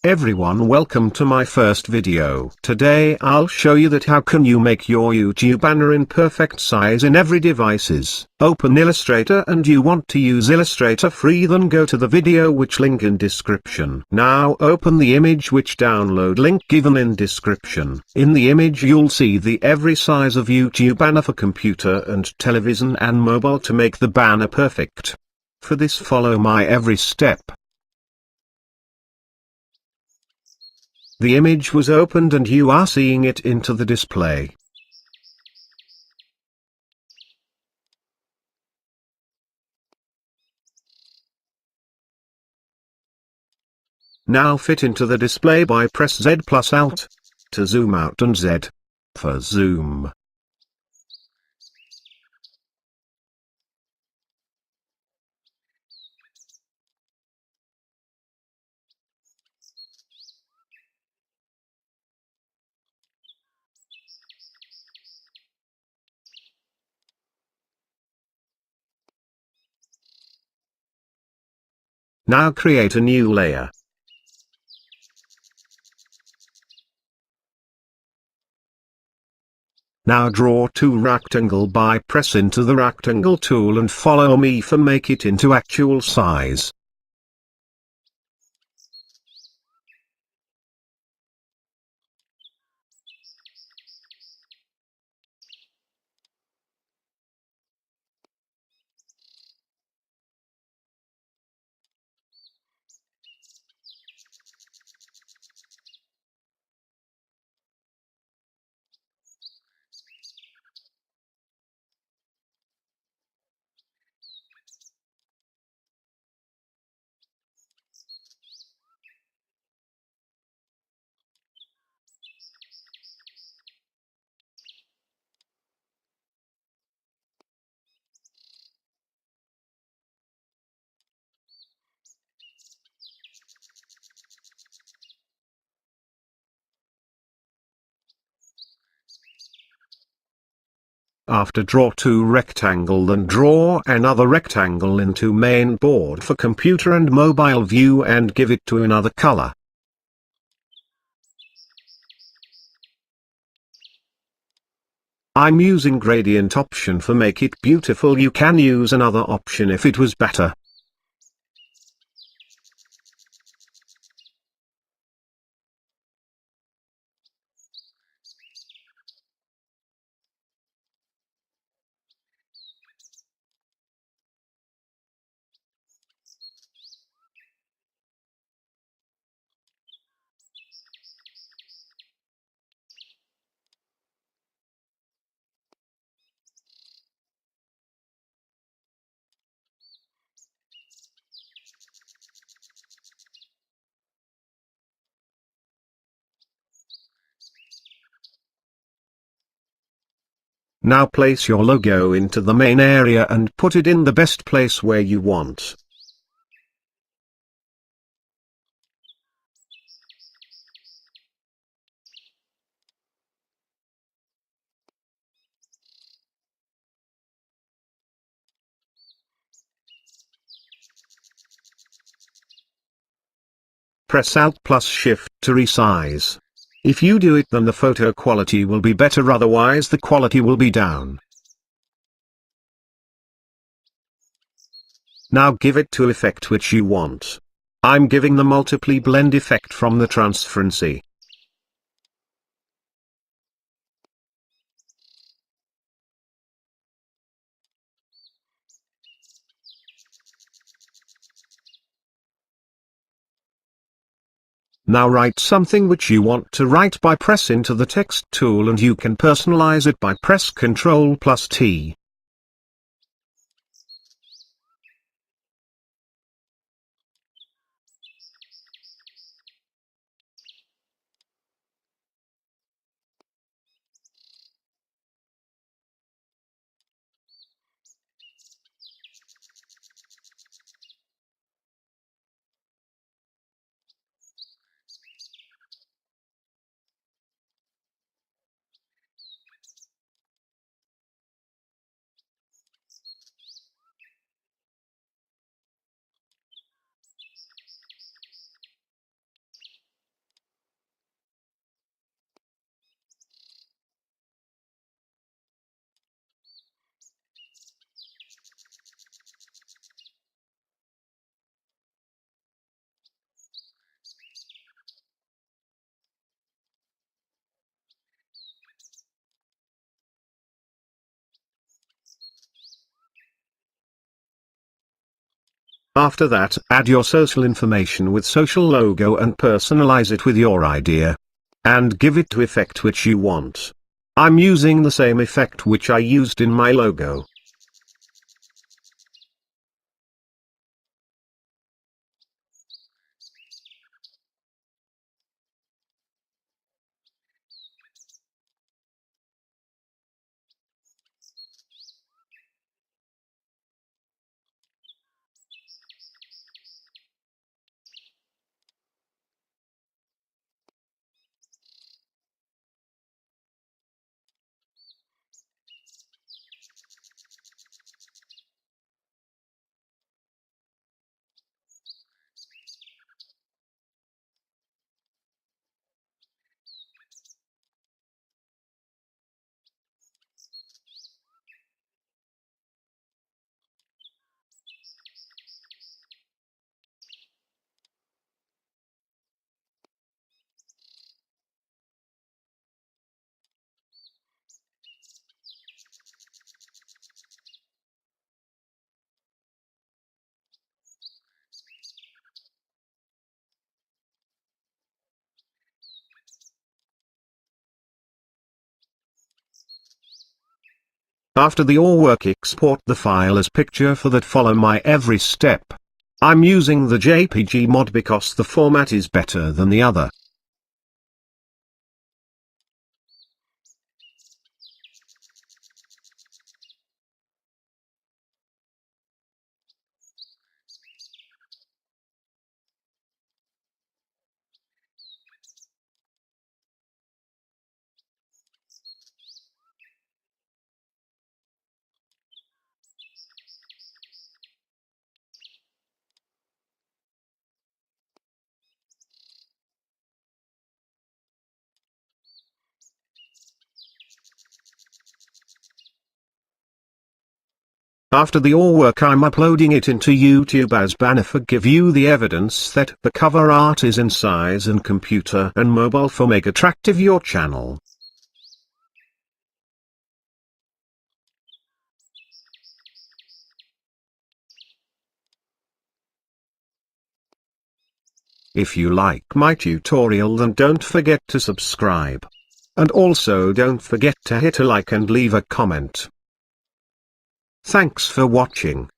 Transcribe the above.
Everyone, welcome to my first video. Today I'll show you that how can you make your YouTube banner in perfect size in every devices. Open Illustrator and you want to use Illustrator free, then go to the video which link in description. Now open the image which download link given in description. In the image you'll see the every size of YouTube banner for computer and television and mobile to make the banner perfect. For this follow my every step. The image was opened and you are seeing it into the display. Now fit into the display by press Z plus Alt to zoom out and Z for zoom. Now create a new layer. Now draw two rectangle by press into the rectangle tool and follow me for make it into actual size. After draw two rectangle, then draw another rectangle into main board for computer and mobile view and give it to another color. I'm using gradient option for make it beautiful. You can use another option if it was better. Now place your logo into the main area and put it in the best place where you want. Press Alt plus Shift to resize. If you do it, then the photo quality will be better, otherwise the quality will be down. Now give it to effect which you want. I'm giving the multiply blend effect from the transparency. Now write something which you want to write by press into the text tool, and you can personalize it by press Ctrl plus T. After that, add your social information with social logo and personalize it with your idea. And give it the effect which you want. I'm using the same effect which I used in my logo. After the all work, export the file as picture for that. Follow my every step. I'm using the JPG mod because the format is better than the other. After the all work, I'm uploading it into YouTube as banner for give you the evidence that the cover art is in size and computer and mobile for make attractive your channel. If you like my tutorial, then don't forget to subscribe. And also don't forget to hit a like and leave a comment. Thanks for watching.